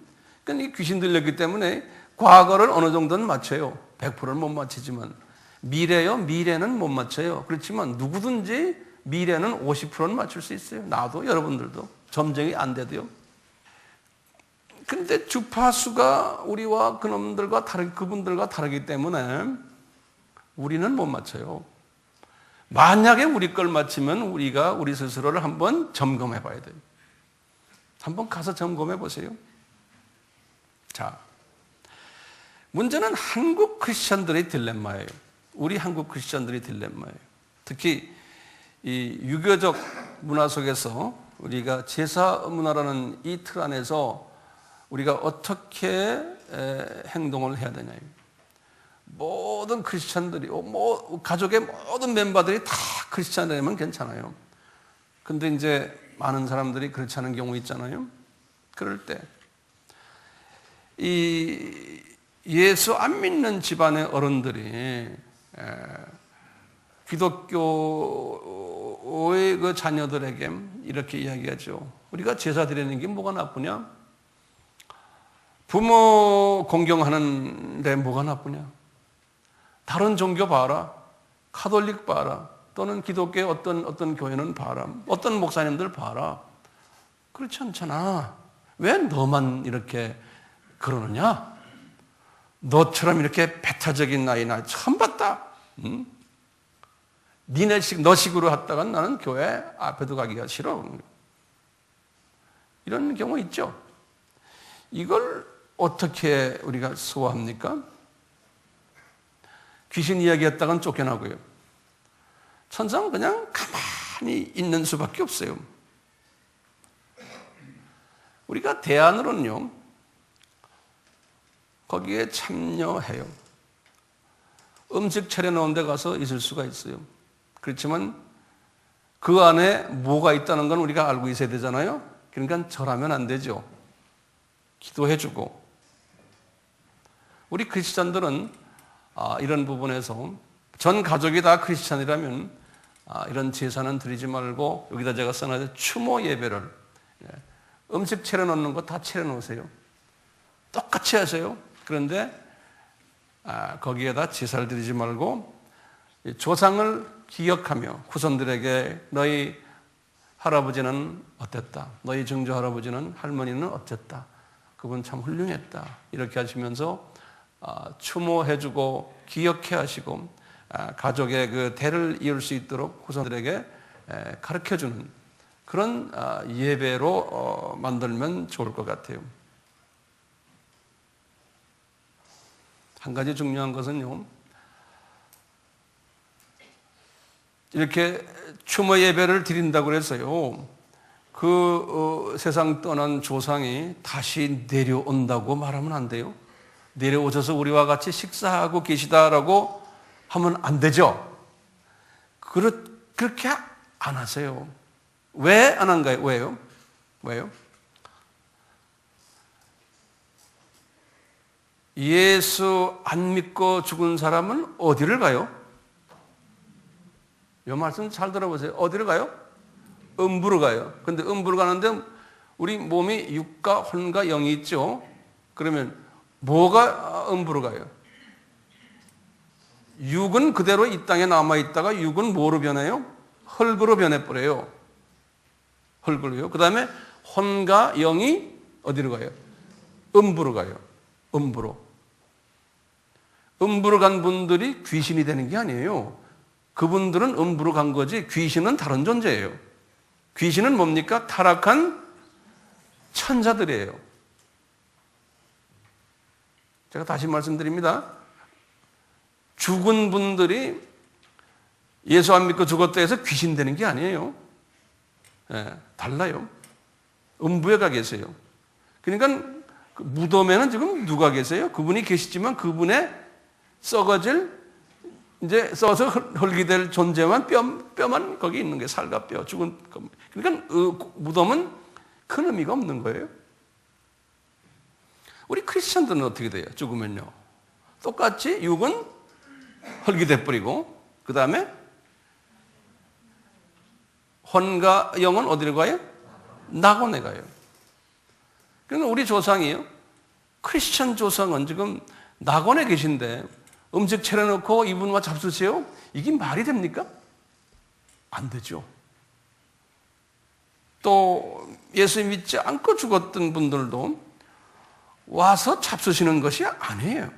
그러니까 이 귀신 들렸기 때문에 과거를 어느 정도는 맞춰요. 100%는 못 맞히지만 미래는 못 맞춰요. 그렇지만 누구든지 미래는 50%는 맞출 수 있어요. 나도 여러분들도 점쟁이 안 돼도요. 근데 주파수가 우리와 그분들과 다르기 때문에 우리는 못 맞춰요. 만약에 우리 걸 맞히면 우리가 우리 스스로를 한번 점검해 봐야 돼요. 한번 가서 점검해 보세요. 자, 문제는 한국 크리스천들의 딜레마예요. 우리 한국 크리스천들의 딜레마예요. 특히 이 유교적 문화 속에서 우리가 제사 문화라는 이 틀 안에서 우리가 어떻게 행동을 해야 되냐. 모든 크리스찬들이, 가족의 모든 멤버들이 다 크리스찬이라면 괜찮아요. 근데 이제 많은 사람들이 그렇지 않은 경우 있잖아요. 그럴 때, 이 예수 안 믿는 집안의 어른들이 기독교의 그 자녀들에게 이렇게 이야기하죠. 우리가 제사 드리는 게 뭐가 나쁘냐? 부모 공경하는데 뭐가 나쁘냐? 다른 종교 봐라. 카톨릭 봐라. 또는 기독교의 어떤 교회는 봐라. 어떤 목사님들 봐라. 그렇지 않잖아. 왜 너만 이렇게 그러느냐? 너처럼 이렇게 배타적인 나이 나 처음 봤다. 응? 너식으로 했다가 나는 교회 앞에도 가기가 싫어. 이런 경우 있죠. 이걸 어떻게 우리가 소화합니까? 귀신 이야기했다간 쫓겨나고요. 천사는 그냥 가만히 있는 수밖에 없어요. 우리가 대안으로는요, 거기에 참여해요. 음식 차려놓은 데 가서 있을 수가 있어요. 그렇지만 그 안에 뭐가 있다는 건 우리가 알고 있어야 되잖아요. 그러니까 절하면 안 되죠. 기도해주고. 우리 크리스찬들은 이런 부분에서 전 가족이 다 크리스찬이라면 이런 제사는 드리지 말고 여기다 제가 써놨어요. 추모 예배를 음식 차려놓는 거 다 차려놓으세요. 똑같이 하세요. 그런데 거기에다 제사를 드리지 말고 조상을 기억하며 후손들에게 너희 할아버지는 어땠다. 너희 증조 할아버지는 할머니는 어쨌다. 그분 참 훌륭했다. 이렇게 하시면서 추모해주고 기억해 하시고 가족의 그 대를 이을 수 있도록 후손들에게 가르쳐주는 그런 예배로 만들면 좋을 것 같아요. 한 가지 중요한 것은요, 이렇게 추모 예배를 드린다고 해서요, 세상 떠난 조상이 다시 내려온다고 말하면 안 돼요. 내려오셔서 우리와 같이 식사하고 계시다라고 하면 안 되죠. 그렇게 안 하세요. 왜 안 한가요? 왜요? 예수 안 믿고 죽은 사람은 어디를 가요? 이 말씀 잘 들어보세요. 어디를 가요? 음부로 가요. 근데 음부로 가는데 우리 몸이 육과 혼과 영이 있죠. 그러면 뭐가 음부로 가요? 육은 그대로 이 땅에 남아있다가 육은 뭐로 변해요? 흙으로 변해버려요. 흙으로요. 그 다음에 혼과 영이 어디로 가요? 음부로 가요. 음부로 간 분들이 귀신이 되는 게 아니에요. 그분들은 음부로 간 거지 귀신은 다른 존재예요. 귀신은 뭡니까? 타락한 천사들이에요. 제가 다시 말씀드립니다. 죽은 분들이 예수 안 믿고 죽었다 해서 귀신 되는 게 아니에요. 달라요. 음부에 가 계세요. 그러니까 그 무덤에는 지금 누가 계세요? 그분이 계시지만 그분의 썩어질, 이제 썩어서 헐기될 존재만 뼈만 거기 있는 거예요. 살과 뼈, 죽은. 그러니까 무덤은 큰 의미가 없는 거예요. 우리 크리스천들은 어떻게 돼요? 죽으면요. 똑같이 육은 헐기돼 버리고, 그 다음에 혼과 영은 어디로 가요? 낙원에 가요. 그러니까 우리 조상이요. 크리스천 조상은 지금 낙원에 계신데 음식 차려놓고 이분과 잡수세요? 이게 말이 됩니까? 안 되죠. 또 예수 믿지 않고 죽었던 분들도 와서 잡수시는 것이 아니에요.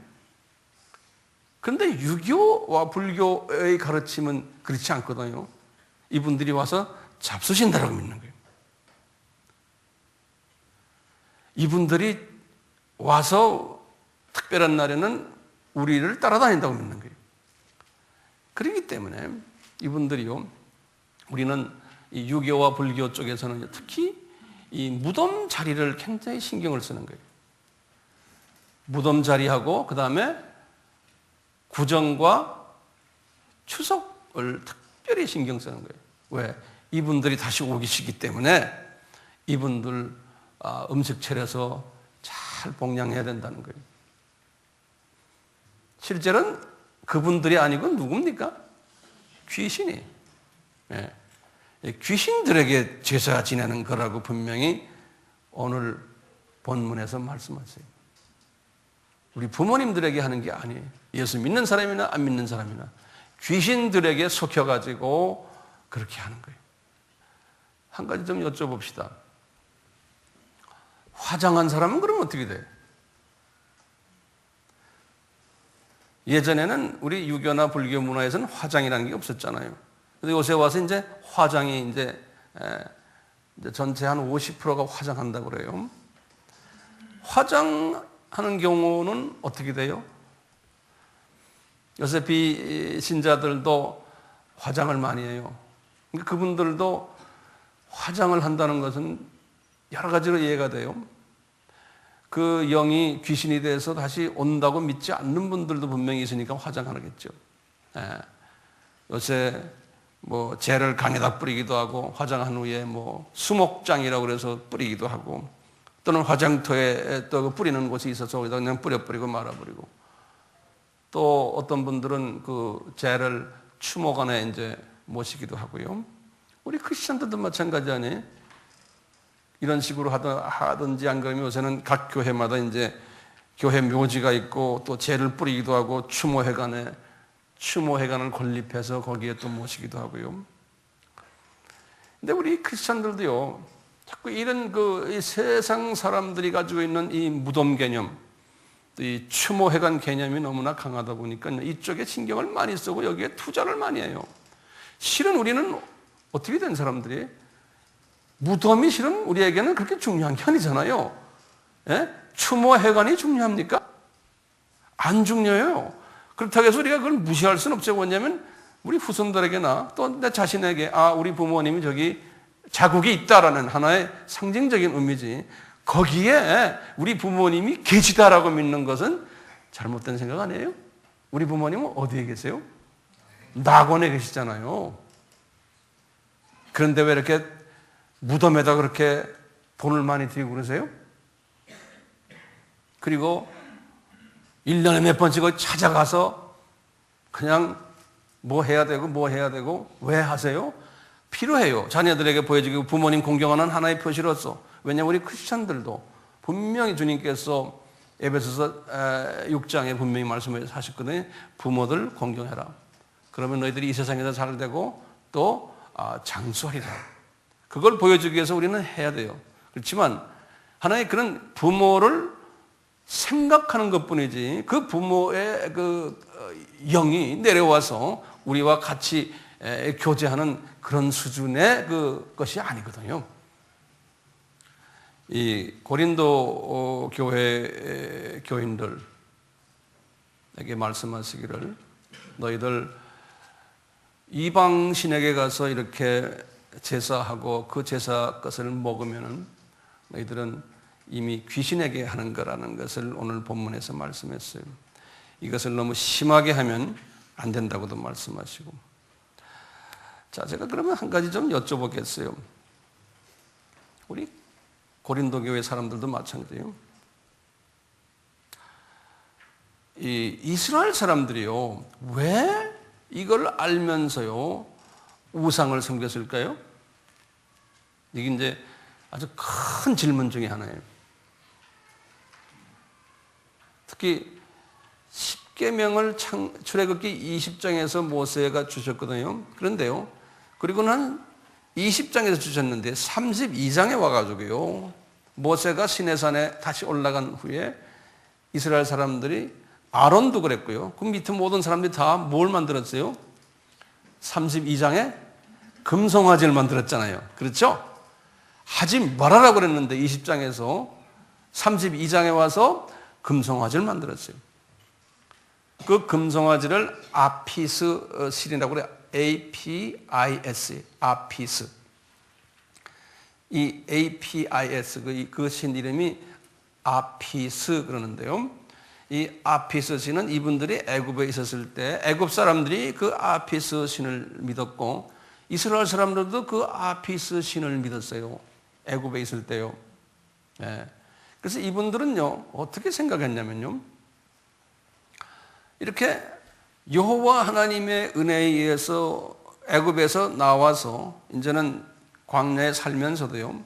그런데 유교와 불교의 가르침은 그렇지 않거든요. 이분들이 와서 잡수신다라고 믿는 거예요. 이분들이 와서 특별한 날에는 우리를 따라다닌다고 믿는 거예요. 그렇기 때문에 이분들이요, 우리는 이 유교와 불교 쪽에서는 특히 이 무덤 자리를 굉장히 신경을 쓰는 거예요. 무덤 자리하고 그 다음에 구정과 추석을 특별히 신경 쓰는 거예요. 왜? 이분들이 다시 오시기 때문에 이분들 음식 차려서 잘 봉양해야 된다는 거예요. 실제로는 그분들이 아니고 누굽니까? 귀신이. 예. 귀신들에게 제사 지내는 거라고 분명히 오늘 본문에서 말씀하세요. 우리 부모님들에게 하는 게 아니에요. 예수 믿는 사람이나 안 믿는 사람이나 귀신들에게 속혀가지고 그렇게 하는 거예요. 한 가지 좀 여쭤봅시다. 화장한 사람은 그럼 어떻게 돼요? 예전에는 우리 유교나 불교 문화에서는 화장이라는 게 없었잖아요. 근데 요새 와서 이제 화장이 이제 전체 한 50%가 화장한다고 그래요. 화장하는 경우는 어떻게 돼요? 요새 비신자들도 화장을 많이 해요. 그러니까 그분들도 화장을 한다는 것은 여러 가지로 이해가 돼요. 그 영이 귀신이 돼서 다시 온다고 믿지 않는 분들도 분명히 있으니까 화장하겠죠. 요새 뭐 젤을 강에다 뿌리기도 하고 화장한 후에 뭐 수목장이라고 그래서 뿌리기도 하고 또는 화장터에 또 뿌리는 곳이 있어서 거기다 그냥 뿌려버리고 말아버리고 또 어떤 분들은 그 젤을 추목 안에 이제 모시기도 하고요. 우리 크리스천들도 마찬가지 아니에요? 이런 식으로 하든지 안 그러면 요새는 각 교회마다 이제 교회 묘지가 있고 또 젤을 뿌리기도 하고 추모회관을 건립해서 거기에 또 모시기도 하고요. 근데 우리 크리스천들도요, 자꾸 이런 이 세상 사람들이 가지고 있는 이 무덤 개념, 이 추모회관 개념이 너무나 강하다 보니까 이쪽에 신경을 많이 쓰고 여기에 투자를 많이 해요. 실은 우리는 어떻게 된 사람들이 무덤이 실은 우리에게는 그렇게 중요한 게 아니잖아요. 예? 추모회관이 중요합니까? 안 중요해요. 그렇다고 해서 우리가 그걸 무시할 수는 없죠. 왜냐하면 우리 후손들에게나 또 내 자신에게 우리 부모님이 저기 자국이 있다라는 하나의 상징적인 의미지 거기에 우리 부모님이 계시다라고 믿는 것은 잘못된 생각 아니에요? 우리 부모님은 어디에 계세요? 낙원에 계시잖아요. 그런데 왜 이렇게 무덤에다 그렇게 돈을 많이 들이고 그러세요? 그리고 1년에 몇 번씩 찾아가서 그냥 뭐 해야 되고 왜 하세요? 필요해요. 자녀들에게 보여주고 부모님 공경하는 하나의 표시로서. 왜냐하면 우리 크리스천들도 분명히 주님께서 에베소서 6장에 분명히 말씀하셨거든요. 부모들 공경해라. 그러면 너희들이 이 세상에서 잘 되고 또 장수하리라. 그걸 보여주기 위해서 우리는 해야 돼요. 그렇지만 하나의 그런 부모를 생각하는 것뿐이지 그 부모의 그 영이 내려와서 우리와 같이 교제하는 그런 수준의 것이 아니거든요. 이 고린도 교회 교인들에게 말씀하시기를 너희들 이방 신에게 가서 이렇게 제사하고 그 제사 것을 먹으면은 너희들은 이미 귀신에게 하는 거라는 것을 오늘 본문에서 말씀했어요. 이것을 너무 심하게 하면 안 된다고도 말씀하시고. 자, 제가 그러면 한 가지 좀 여쭤보겠어요. 우리 고린도 교회 사람들도 마찬가지예요. 이 이스라엘 사람들이요, 왜 이걸 알면서요 우상을 섬겼을까요? 이게 이제 아주 큰 질문 중에 하나예요. 특히 십계명을 출애굽기 20장에서 모세가 주셨거든요. 그런데요, 그리고는 20장에서 주셨는데 32장에 와가지고요, 모세가 시내산에 다시 올라간 후에 이스라엘 사람들이, 아론도 그랬고요, 그 밑에 모든 사람들이 다 뭘 만들었어요? 32장에 금송아지를 만들었잖아요. 그렇죠? 하지 말아라 그랬는데 20장에서 32장에 와서 금송아지를 만들었어요. 그 금송아지를 아피스 신이라고 그래요. APIS, 아피스. 이 APIS, 그 신 이름이 아피스 그러는데요. 이 아피스 신은 이분들이 애굽에 있었을 때 애굽 사람들이 그 아피스 신을 믿었고, 이스라엘 사람들도 그 아피스 신을 믿었어요. 애굽에 있을 때요. 네. 그래서 이분들은요 어떻게 생각했냐면요, 이렇게 여호와 하나님의 은혜에 의해서 애굽에서 나와서 이제는 광야에 살면서도요,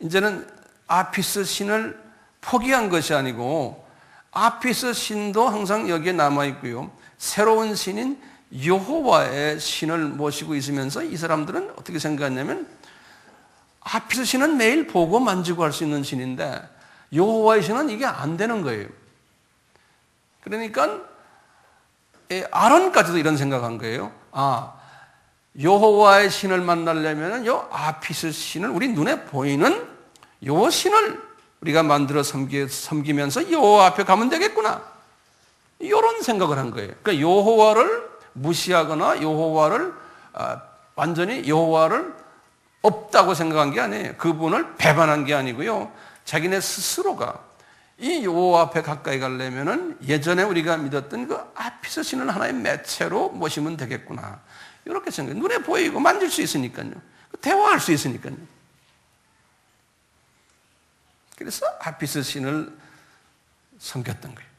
이제는 아피스 신을 포기한 것이 아니고 아피스 신도 항상 여기에 남아있고요, 새로운 신인 여호와의 신을 모시고 있으면서 이 사람들은 어떻게 생각했냐면, 아피스 신은 매일 보고 만지고 할 수 있는 신인데 여호와의 신은 이게 안 되는 거예요. 그러니까 아론까지도 이런 생각한 거예요. 여호와의 신을 만나려면 요 아피스 신을, 우리 눈에 보이는 요 신을 우리가 만들어 섬기면서 여호와 앞에 가면 되겠구나, 이런 생각을 한 거예요. 그러니까 여호와를 무시하거나 여호와를 완전히 여호와를 없다고 생각한 게 아니에요. 그분을 배반한 게 아니고요, 자기네 스스로가 이 여호와 앞에 가까이 가려면은 예전에 우리가 믿었던 그 아피스 신을 하나의 매체로 모시면 되겠구나, 이렇게 생각해요. 눈에 보이고 만질 수 있으니까요, 대화할 수 있으니까요. 그래서 아피스 신을 섬겼던 거예요.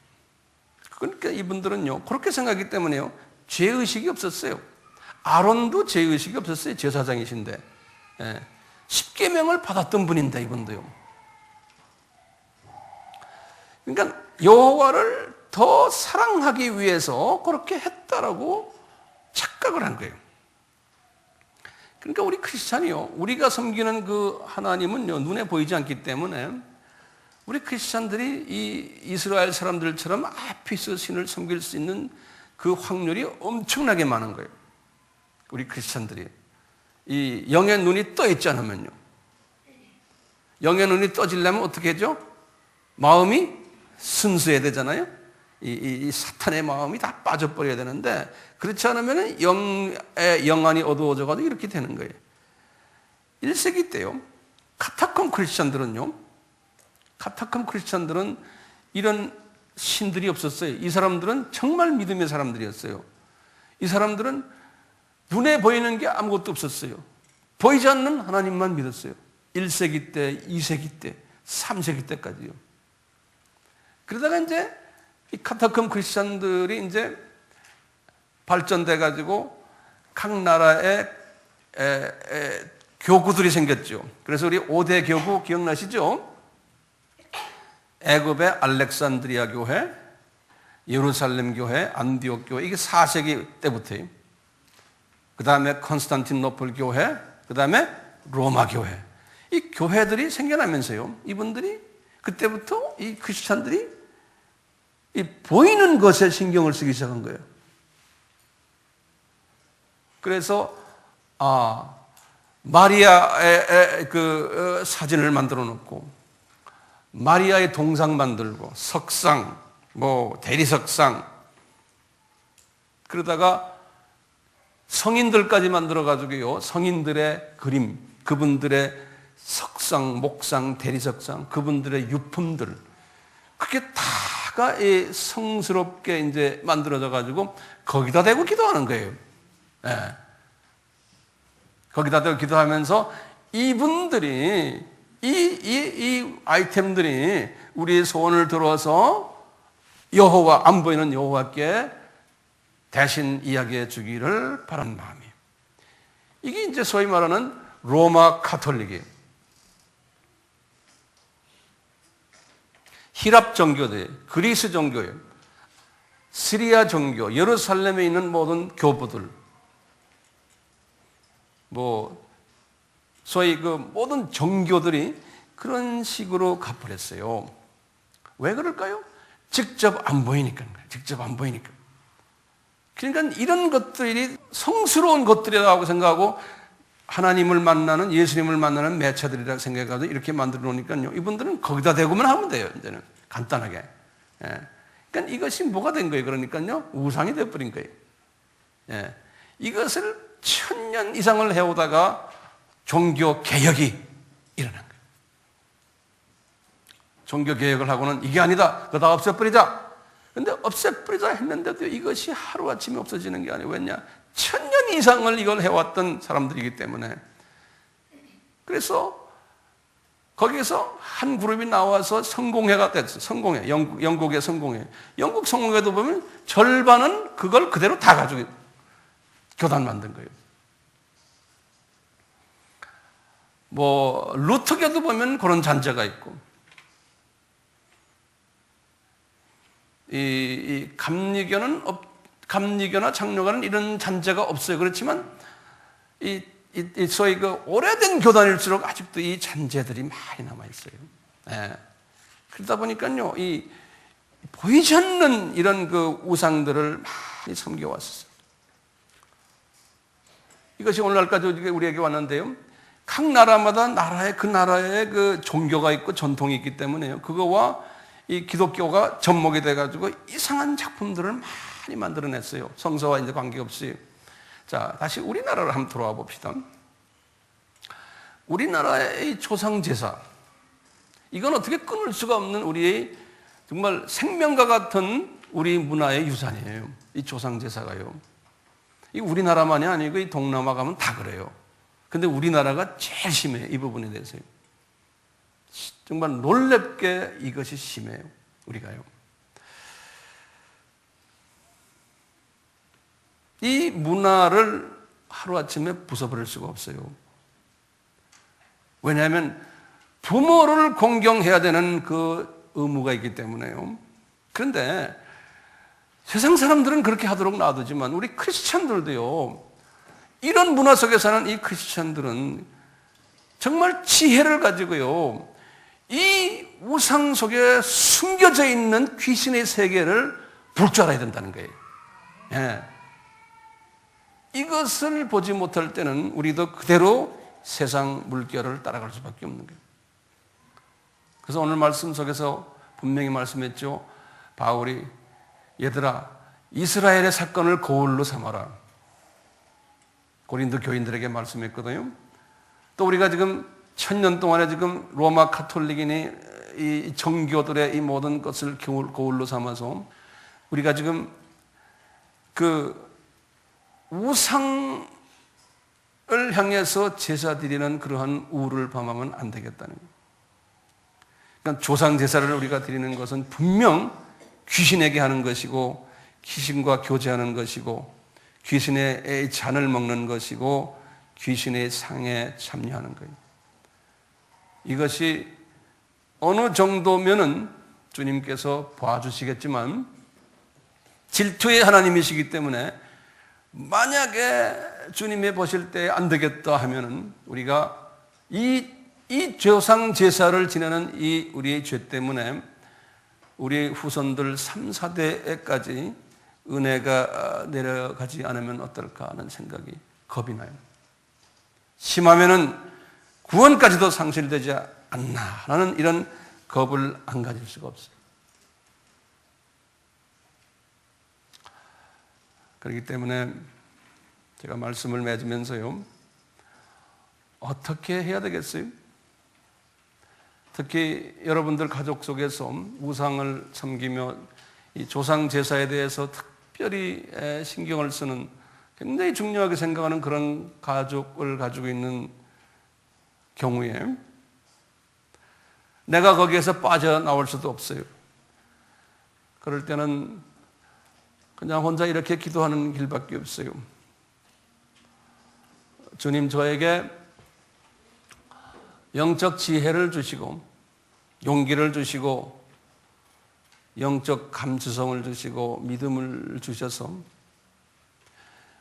그러니까 이분들은요 그렇게 생각하기 때문에요 죄의식이 없었어요. 아론도 죄의식이 없었어요. 제사장이신데. 십계명을 받았던 분인데 이분도요. 그러니까 여호와를 더 사랑하기 위해서 그렇게 했다라고 착각을 한 거예요. 그러니까 우리 크리스찬이요, 우리가 섬기는 그 하나님은요 눈에 보이지 않기 때문에 우리 크리스찬들이 이 이스라엘 사람들처럼 아피스 신을 섬길 수 있는 그 확률이 엄청나게 많은 거예요. 우리 크리스찬들이 이 영의 눈이 떠 있지 않으면요, 영의 눈이 떠지려면 어떻게 하죠? 마음이 순수해야 되잖아요. 이 사탄의 마음이 다 빠져버려야 되는데, 그렇지 않으면 영안이 어두워져가지고 이렇게 되는 거예요. 1세기 때요, 카타콤 크리스찬들은 이런 신들이 없었어요. 이 사람들은 정말 믿음의 사람들이었어요. 이 사람들은 눈에 보이는 게 아무것도 없었어요. 보이지 않는 하나님만 믿었어요. 1세기 때, 2세기 때, 3세기 때까지요. 그러다가 이제 이 카타콤 크리스찬들이 이제 발전돼 가지고 각 나라에 교구들이 생겼죠. 그래서 우리 5대 교구 기억나시죠? 애굽의 알렉산드리아 교회, 예루살렘 교회, 안디옥 교회, 이게 4세기 때부터예요. 그 다음에 콘스탄티노플 교회, 그 다음에 로마 교회. 이 교회들이 생겨나면서요, 이분들이 그때부터 이 크리스찬들이 이 보이는 것에 신경을 쓰기 시작한 거예요. 그래서 마리아의 그 사진을 만들어 놓고 마리아의 동상 만들고 석상, 뭐 대리석상, 그러다가 성인들까지 만들어 가지고요, 성인들의 그림, 그분들의 석상, 목상, 대리석상, 그분들의 유품들, 그게 다가 성스럽게 이제 만들어져 가지고 거기다 대고 기도하는 거예요. 예. 거기다 대고 기도하면서 이분들이 이 아이템들이 우리의 소원을 들어서 여호와, 안 보이는 여호와께 대신 이야기해 주기를 바라는 마음이에요. 이게 이제 소위 말하는 로마 가톨릭이에요. 히랍 종교들, 그리스 종교예요. 시리아 종교, 예루살렘에 있는 모든 교부들, 소위 그 모든 종교들이 그런 식으로 가버렸어요. 왜 그럴까요? 직접 안 보이니까. 직접 안 보이니까. 그러니까 이런 것들이 성스러운 것들이라고 생각하고 하나님을 만나는, 예수님을 만나는 매체들이라고 생각해서 이렇게 만들어 놓으니까요, 이분들은 거기다 대고만 하면 돼요. 이제는 간단하게. 예. 그러니까 이것이 뭐가 된 거예요? 그러니까요, 우상이 되어버린 거예요. 예. 이것을 1000년 이상을 해오다가 종교 개혁이 일어난 거예요. 종교 개혁을 하고는 이게 아니다, 그거 다 없애버리자. 근데 없애버리자 했는데도 이것이 하루아침에 없어지는 게 아니에요. 왜냐? 1000년 이상을 이걸 해왔던 사람들이기 때문에. 그래서 거기에서 한 그룹이 나와서 성공회가 됐어요. 성공회, 영국의 성공회. 영국 성공회도 보면 절반은 그걸 그대로 다 가지고 교단 만든 거예요. 루터교도 보면 그런 잔재가 있고, 이 감리교나 장로교는 이런 잔재가 없어요. 그렇지만 소위 그 오래된 교단일수록 아직도 이 잔재들이 많이 남아 있어요. 예. 그러다 보니까요, 이 보이지 않는 이런 그 우상들을 많이 섬겨왔어요. 이것이 오늘날까지 우리에게 왔는데요, 각 나라마다 그 나라의 그 종교가 있고 전통이 있기 때문에요, 그거와 이 기독교가 접목이 돼가지고 이상한 작품들을 많이 만들어냈어요. 성서와 이제 관계없이. 자, 다시 우리나라로 한번 돌아와 봅시다. 우리나라의 조상제사, 이건 어떻게 끊을 수가 없는 우리의 정말 생명과 같은 우리 문화의 유산이에요. 이 조상제사가요. 이 우리나라만이 아니고 이 동남아 가면 다 그래요. 근데 우리나라가 제일 심해요, 이 부분에 대해서요. 정말 놀랍게 이것이 심해요, 우리가요. 이 문화를 하루아침에 부숴버릴 수가 없어요. 왜냐하면 부모를 공경해야 되는 그 의무가 있기 때문에요. 그런데 세상 사람들은 그렇게 하도록 놔두지만 우리 크리스찬들도요, 이런 문화 속에 사는 이 크리스찬들은 정말 지혜를 가지고요, 이 우상 속에 숨겨져 있는 귀신의 세계를 볼 줄 알아야 된다는 거예요. 예. 이것을 보지 못할 때는 우리도 그대로 세상 물결을 따라갈 수밖에 없는 거예요. 그래서 오늘 말씀 속에서 분명히 말씀했죠. 바울이, 얘들아, 이스라엘의 사건을 거울로 삼아라. 고린도 교인들에게 말씀했거든요. 또 우리가 지금 1000년 동안에 지금 로마 가톨릭인이 이 정교들의 이 모든 것을 거울로 삼아서 우리가 지금 그 우상을 향해서 제사 드리는 그러한 우를 범하면 안 되겠다는 거예요. 그러니까 조상 제사를 우리가 드리는 것은 분명 귀신에게 하는 것이고, 귀신과 교제하는 것이고, 귀신의 잔을 먹는 것이고, 귀신의 상에 참여하는 거예요. 이것이 어느 정도면은 주님께서 봐주시겠지만 질투의 하나님이시기 때문에 만약에 주님이 보실 때 안 되겠다 하면은 우리가 이 이 조상 제사를 지내는 이 우리의 죄 때문에 우리 후손들 3, 4대에까지 은혜가 내려가지 않으면 어떨까 하는 생각이 겁이 나요. 심하면은 구원까지도 상실되지 않나라는 이런 겁을 안 가질 수가 없어요. 그렇기 때문에 제가 말씀을 맺으면서요, 어떻게 해야 되겠어요? 특히 여러분들 가족 속에서 우상을 섬기며 이 조상 제사에 대해서 특별히 신경을 쓰는, 굉장히 중요하게 생각하는 그런 가족을 가지고 있는 경우에 내가 거기에서 빠져나올 수도 없어요. 그럴 때는 그냥 혼자 이렇게 기도하는 길밖에 없어요. 주님, 저에게 영적 지혜를 주시고 용기를 주시고 영적 감수성을 주시고 믿음을 주셔서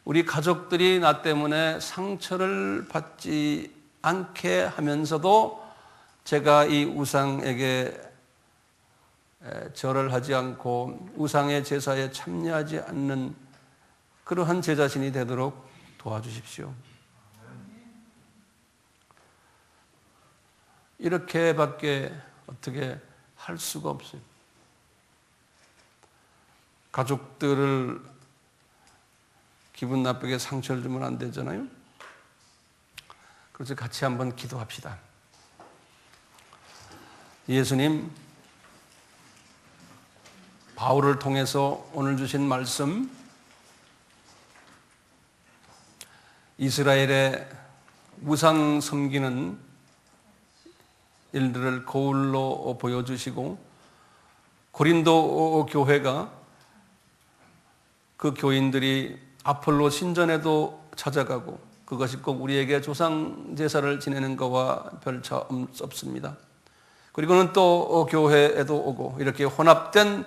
우리 가족들이 나 때문에 상처를 받지 않게 하면서도 제가 이 우상에게 절을 하지 않고 우상의 제사에 참여하지 않는 그러한 제 자신이 되도록 도와주십시오. 이렇게밖에 어떻게 할 수가 없어요. 가족들을 기분 나쁘게 상처를 주면 안 되잖아요. 그래서 같이 한번 기도합시다. 예수님, 바울을 통해서 오늘 주신 말씀, 이스라엘의 우상 섬기는 일들을 거울로 보여주시고 고린도 교회가 그 교인들이 아폴로 신전에도 찾아가고 그것이 꼭 우리에게 조상 제사를 지내는 것과 별 차 없습니다. 그리고는 또 교회에도 오고 이렇게 혼합된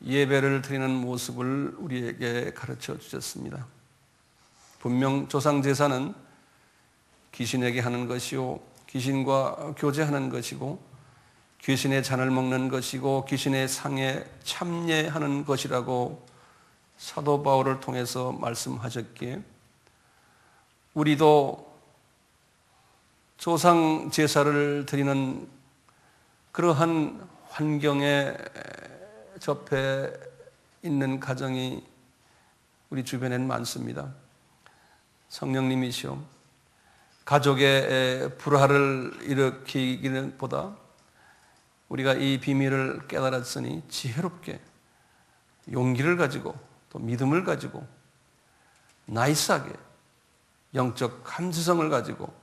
예배를 드리는 모습을 우리에게 가르쳐 주셨습니다. 분명 조상 제사는 귀신에게 하는 것이요, 귀신과 교제하는 것이고 귀신의 잔을 먹는 것이고 귀신의 상에 참여하는 것이라고 사도 바울을 통해서 말씀하셨기에 우리도 조상 제사를 드리는 그러한 환경에 접해 있는 가정이 우리 주변엔 많습니다. 성령님이시오, 가족의 불화를 일으키기는 보다 우리가 이 비밀을 깨달았으니 지혜롭게 용기를 가지고 또 믿음을 가지고 나이스하게 영적 감수성을 가지고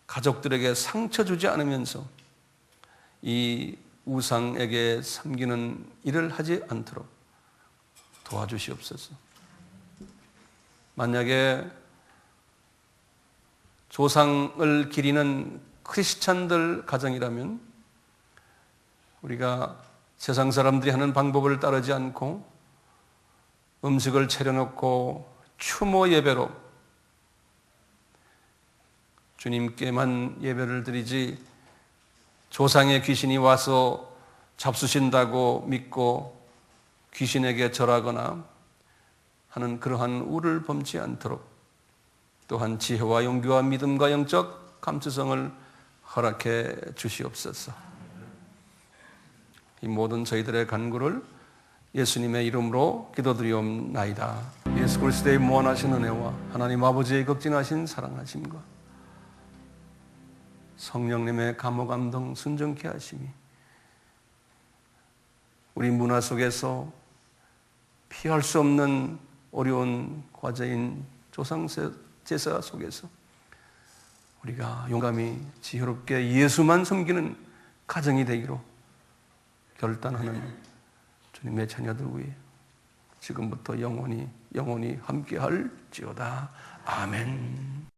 가족들에게 상처 주지 않으면서 이 우상에게 섬기는 일을 하지 않도록 도와주시옵소서. 만약에 조상을 기리는 크리스찬들 가정이라면 우리가 세상 사람들이 하는 방법을 따르지 않고 음식을 차려놓고 추모 예배로 주님께만 예배를 드리지 조상의 귀신이 와서 잡수신다고 믿고 귀신에게 절하거나 하는 그러한 우를 범치 않도록 또한 지혜와 용기와 믿음과 영적 감수성을 허락해 주시옵소서. 이 모든 저희들의 간구를 예수님의 이름으로 기도드리옵나이다. 예수 그리스도의 무한하신 은혜와 하나님 아버지의 극진하신 사랑하심과 성령님의 감화 감동 순종케 하심이 우리 문화 속에서 피할 수 없는 어려운 과제인 조상 제사 속에서 우리가 용감히 지혜롭게 예수만 섬기는 가정이 되기로 결단하는 주님의 자녀들 위해 지금부터 영원히 함께할지어다. 아멘.